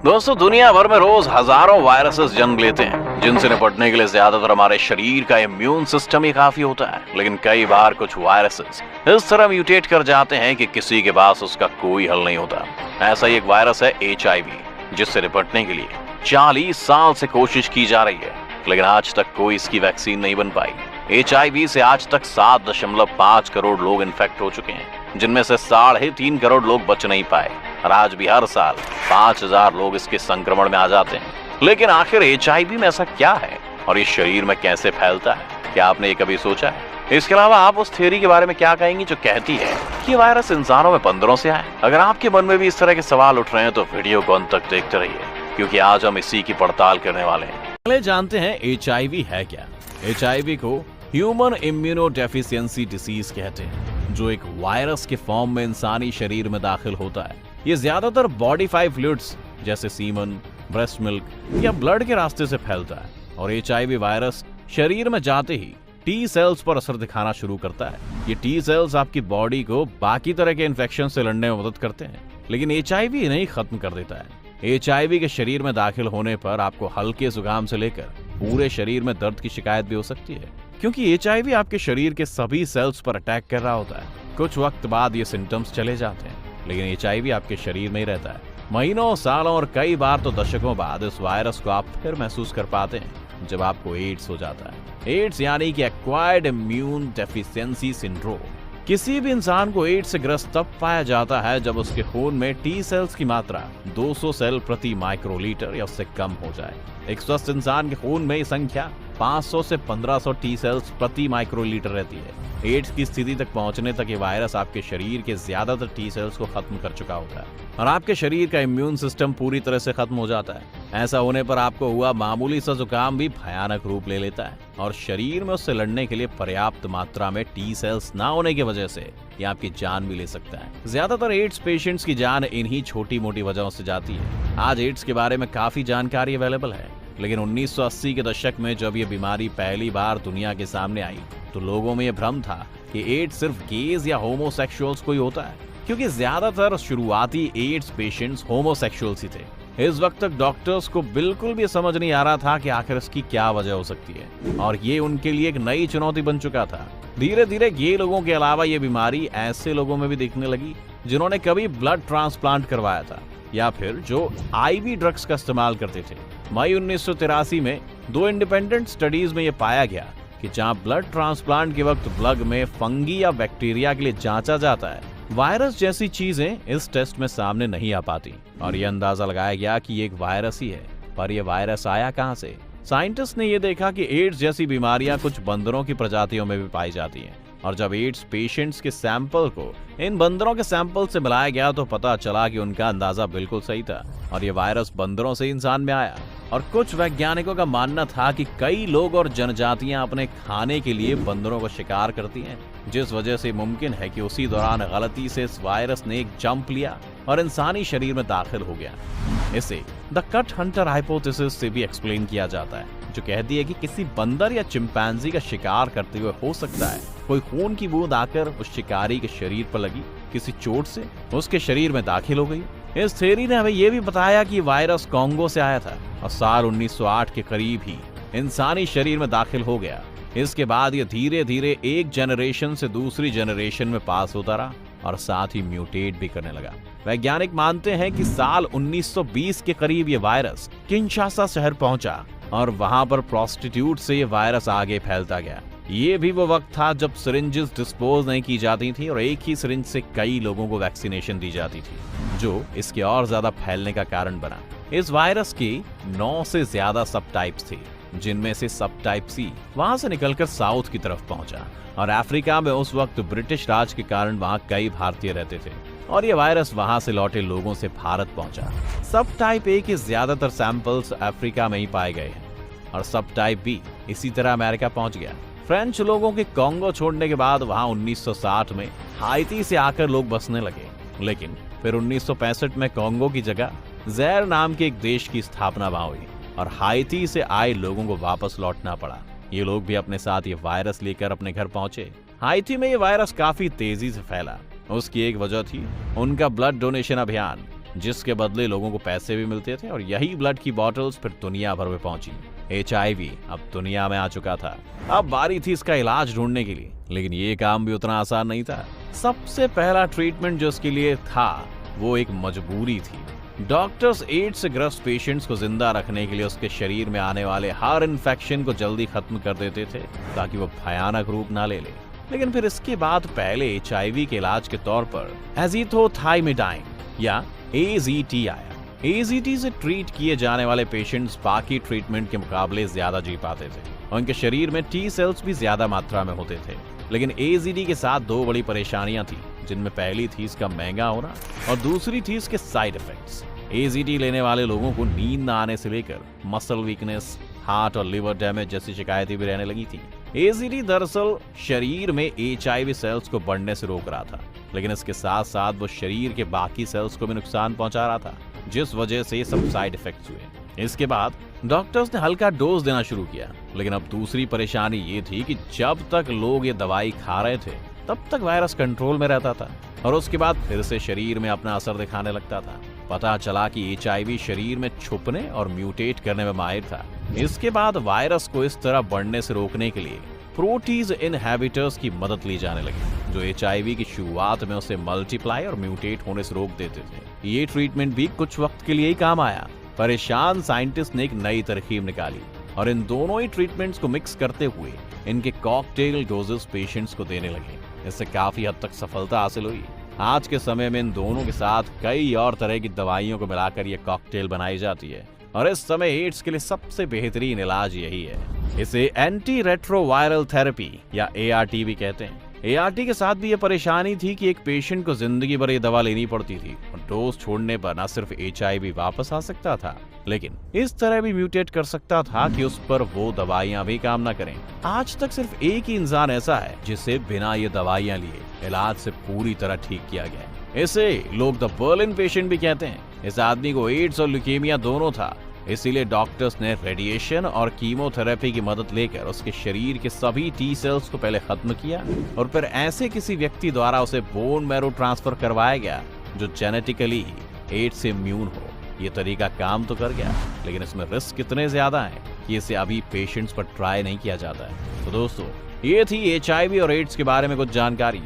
दोस्तों, दुनिया भर में रोज हजारों वायरसेस जन्म लेते हैं, जिनसे निपटने के लिए ज्यादातर हमारे शरीर का इम्यून सिस्टम ही काफी होता है। लेकिन कई बार कुछ वायरसेस इस तरह म्यूटेट कर जाते हैं कि किसी के पास उसका कोई हल नहीं होता। ऐसा ही एक वायरस है HIV, जिससे निपटने के लिए 40 साल से कोशिश की जा रही है, लेकिन आज तक कोई इसकी वैक्सीन नहीं बन पाई। HIV से आज तक 7.5 करोड़ लोग इन्फेक्ट हो चुके हैं, जिनमें से 3.5 करोड़ लोग बच नहीं पाए, और आज भी हर साल 5000 लोग इसके संक्रमण में आ जाते हैं। लेकिन आखिर HIV में ऐसा क्या है और ये शरीर में कैसे फैलता है? क्या आपने ये कभी सोचा है? इसके अलावा आप उस थ्योरी के बारे में क्या कहेंगी जो कहती है कि वायरस इंसानों में बंदरों से आए? अगर आपके मन में भी इस तरह के सवाल उठ रहे हैं तो वीडियो को अंत तक देखते रहिए, क्योंकि आज हम इसी की पड़ताल करने वाले हैं। पहले जानते हैं HIV है क्या। HIV को ह्यूमन इम्यूनोडेफिशिएंसी डिसीज कहते हैं, जो एक वायरस के फॉर्म में इंसानी शरीर में दाखिल होता है। ये ज्यादातर बॉडी फ्लूइड्स जैसे सीमन, ब्रेस्ट मिल्क या ब्लड के रास्ते से फैलता है, और HIV वायरस शरीर में जाते ही T सेल्स पर असर दिखाना शुरू करता है। ये T सेल्स आपकी बॉडी को बाकी तरह के इन्फेक्शन से लड़ने में मदद करते हैं, लेकिन HIV नहीं खत्म कर देता है। HIV के शरीर में दाखिल होने पर आपको हल्के जुकाम से लेकर पूरे शरीर में दर्द की शिकायत भी हो सकती है, क्योंकि HIV आपके शरीर के सभी सेल्स पर अटैक कर रहा होता है। कुछ वक्त बाद ये सिम्टम्स चले जाते हैं, लेकिन HIV आपके शरीर में ही रहता है। महीनों, सालों और कई बार तो दशकों बाद इस वायरस को आप फिर महसूस कर पाते हैं जब आपको एड्स हो जाता है। एड्स यानी कि एक्वायर्ड इम्यून डेफिशिएंसी सिंड्रोम। किसी भी इंसान को एड्स से ग्रस्त तब पाया जाता है जब उसके खून में T सेल्स की मात्रा 200 सेल प्रति माइक्रोलीटर या उससे कम हो जाए। एक स्वस्थ इंसान के खून में ये संख्या 500 से 1500 T सेल्स प्रति माइक्रोलीटर रहती है। एड्स की स्थिति तक पहुंचने तक ये वायरस आपके शरीर के ज्यादातर T सेल्स को खत्म कर चुका होता है, और आपके शरीर का इम्यून सिस्टम पूरी तरह से खत्म हो जाता है। ऐसा होने पर आपको हुआ मामूली सा जुकाम भी भयानक रूप ले लेता है, और शरीर में उससे लड़ने के लिए पर्याप्त मात्रा में T सेल्स ना होने की वजह से ये आपकी जान भी ले सकता है। ज्यादातर एड्स पेशेंट्स की जान इन्हीं छोटी मोटी वजहों से जाती है। आज एड्स के बारे में काफी जानकारी अवेलेबल है, लेकिन 1980 के दशक में जब ये बीमारी पहली बार दुनिया के सामने आई तो लोगों में ये भ्रम था कि एड्स सिर्फ गेज या होमोसेक्सुअल्स को ही होता है, क्योंकि ज्यादातर शुरुआती एड्स पेशेंट्स होमोसेक्सुअल्स ही थे। इस वक्त तक डॉक्टर्स को बिल्कुल भी समझ नहीं आ रहा था कि आखिर इसकी क्या वजह हो सकती है, और ये उनके लिए एक नई चुनौती बन चुका था। धीरे धीरे ये लोगों के अलावा ये बीमारी ऐसे लोगों में भी दिखने लगी जिन्होंने कभी ब्लड ट्रांसप्लांट करवाया था, या फिर जो IV ड्रग्स का इस्तेमाल करते थे। मई 1983 में 2 इंडिपेंडेंट स्टडीज में यह पाया गया कि जहां ब्लड ट्रांसप्लांट के वक्त ब्लड में फंगी या बैक्टीरिया के लिए जांचा जाता है, वायरस जैसी चीजें इस टेस्ट में सामने नहीं आ पाती, और यह अंदाजा लगाया गया कि ये एक वायरस ही है। पर यह वायरस आया कहां से? साइंटिस्ट ने यह देखा कि एड्स जैसी बीमारियां कुछ बंदरों की प्रजातियों में भी पाई जाती हैं, और जब एड्स पेशेंट्स के सैंपल को इन बंदरों के सैंपल से मिलाया गया तो पता चला कि उनका अंदाजा बिल्कुल सही था, और ये वायरस बंदरों से इंसान में आया। और कुछ वैज्ञानिकों का मानना था कि कई लोग और जनजातियां अपने खाने के लिए बंदरों को शिकार करती हैं, जिस वजह से मुमकिन है कि उसी दौरान गलती से इस वायरस ने एक जंप लिया और इंसानी शरीर में दाखिल हो गया। इसे द कट हंटर हाइपोथेसिस से भी एक्सप्लेन किया जाता है, जो कहती है कि किसी बंदर या चिंपैंजी का शिकार करते हुए हो सकता है कोई खून की बूंद आकर उस शिकारी के शरीर पर लगी, किसी चोट से उसके शरीर में दाखिल हो गई। इस थ्योरी ने हमें यह भी बताया कि वायरस कॉन्गो से आया था और साल 1908 के करीब ही इंसानी शरीर में दाखिल हो गया। इसके बाद ये धीरे धीरे एक जनरेशन से दूसरी जनरेशन में पास होता रहा और साथ ही म्यूटेट भी करने लगा। वैज्ञानिक मानते हैं कि साल 1920 के करीब ये वायरस किंशासा शहर पहुंचा, और वहां पर प्रोस्टिट्यूट से ये वायरस आगे फैलता गया। ये भी वो वक्त था जब सिरिंजेस डिस्पोज नहीं की जाती थी और एक ही सिरिंज से कई लोगों को वैक्सीनेशन दी जाती थी, जो इसके और ज्यादा फैलने का कारण बना। इस वायरस के 9 से ज्यादा सब टाइप्स थे, जिनमें से सब टाइप C वहां से निकलकर साउथ की तरफ पहुंचा, और अफ्रीका में उस वक्त ब्रिटिश राज के कारण वहां कई भारतीय रहते थे, और ये वायरस वहां से लौटे लोगों से भारत पहुंचा। सब टाइप A के ज्यादातर सैंपल्स अफ्रीका में ही पाए गए हैं, और सब टाइप B इसी तरह अमेरिका पहुंच गया। फ्रेंच लोगों के कॉन्गो छोड़ने के बाद वहां 1960 में हाइती से आकर लोग बसने लगे, लेकिन फिर 1965 में कॉन्गो की जगह ज़ैर नाम के एक देश की स्थापना वहां हुई, और हाइती से आए लोगों को वापस लौटना पड़ा। ये लोग भी अपने साथ ये वायरस लेकर अपने घर पहुंचे। हाइती में ये वायरस काफी तेजी से फैला। उसकी एक वजह थी उनका ब्लड डोनेशन अभियान। जिसके बदले लोगों को पैसे भी मिलते थे, और यही ब्लड की बॉटल्स फिर दुनिया भर में पहुंची। HIV अब दुनिया में आ चुका था। अब बारी थी इसका इलाज ढूंढने के लिए, लेकिन ये काम भी उतना आसान नहीं था। सबसे पहला ट्रीटमेंट जो इसके लिए था वो एक मजबूरी थी। डॉक्टर्स एड्स से ग्रस्त पेशेंट्स को जिंदा रखने के लिए उसके शरीर में आने वाले हर इन्फेक्शन को जल्दी खत्म कर देते थे ताकि वो भयानक रूप ना ले ले। लेकिन फिर इसके बाद पहले HIV के इलाज के तौर पर एजिथ्रोथाइमिडाइन या AZT आया। AZT से ट्रीट किए जाने वाले पेशेंट्स बाकी ट्रीटमेंट के मुकाबले ज्यादा जी पाते थे और उनके शरीर में T सेल्स भी ज्यादा मात्रा में होते थे। लेकिन AZT के साथ दो बड़ी परेशानियां थी, जिनमें पहली थी इसका महंगा होना और दूसरी थी इसके साइड इफेक्ट्स। AZT लेने वाले लोगों को नींद न आने से लेकर मसल वीकनेस, हार्ट और लिवर डैमेज जैसी शिकायतें भी रहने लगी थी। AZT दरअसल शरीर में HIV सेल्स को बढ़ने से रोक रहा था, लेकिन इसके साथ साथ वो शरीर के बाकी सेल्स को भी नुकसान पहुंचा रहा था, जिस वजह से ये सब साइड इफेक्ट्स हुए। इसके बाद डॉक्टर्स ने हल्का डोज देना शुरू किया, लेकिन अब दूसरी परेशानी ये थी कि जब तक लोग ये दवाई खा रहे थे तब तक वायरस कंट्रोल में रहता था और उसके बाद फिर से शरीर में अपना असर दिखाने लगता था। पता चला कि HIV शरीर में छुपने और म्यूटेट करने में माहिर था। इसके बाद वायरस को इस तरह बढ़ने से रोकने के लिए प्रोटीज इनहिबिटर्स की मदद ली जाने लगी, जो HIV की शुरुआत में उसे मल्टीप्लाई और म्यूटेट होने से रोक देते थे। ये ट्रीटमेंट भी कुछ वक्त के लिए ही काम आया। परेशान साइंटिस्ट ने एक नई तरकीब निकाली और इन दोनों ही ट्रीटमेंट्स को मिक्स करते हुए इनके कॉकटेल डोजेस पेशेंट्स को देने लगे। इससे काफी हद तक सफलता हासिल हुई। आज के समय में इन दोनों के साथ कई और तरह की दवाइयों को मिलाकर ये कॉकटेल बनाई जाती है और इस समय एड्स के लिए सबसे बेहतरीन इलाज यही है। इसे एंटी रेट्रोवायरल थेरेपी या ART भी कहते हैं। ART के साथ भी ये परेशानी थी कि एक पेशेंट को जिंदगी भर ये दवा लेनी पड़ती थी और डोज छोड़ने पर न सिर्फ HIV वापस आ सकता था, लेकिन इस तरह भी म्यूटेट कर सकता था कि उस पर वो दवाइयां भी काम न करें। आज तक सिर्फ एक ही इंसान ऐसा है जिसे बिना ये दवाइयां लिए इलाज से पूरी तरह ठीक किया गया है। इसे लोग द बर्लिन पेशेंट भी कहते हैं। इस आदमी को एड्स और ल्यूकेमिया दोनों था, इसीलिए डॉक्टर्स ने रेडिएशन और कीमोथेरेपी की मदद लेकर उसके शरीर के सभी T सेल्स को पहले खत्म किया और फिर ऐसे किसी व्यक्ति द्वारा उसे बोन मैरो ट्रांसफर करवाया गया जो जेनेटिकली एड्स से इम्यून हो। ये तरीका काम तो कर गया, लेकिन इसमें रिस्क कितने ज्यादा हैं कि इसे अभी पेशेंट्स पर ट्राई नहीं किया जाता है। तो दोस्तों, ये थी HIV और एड्स के बारे में कुछ जानकारी।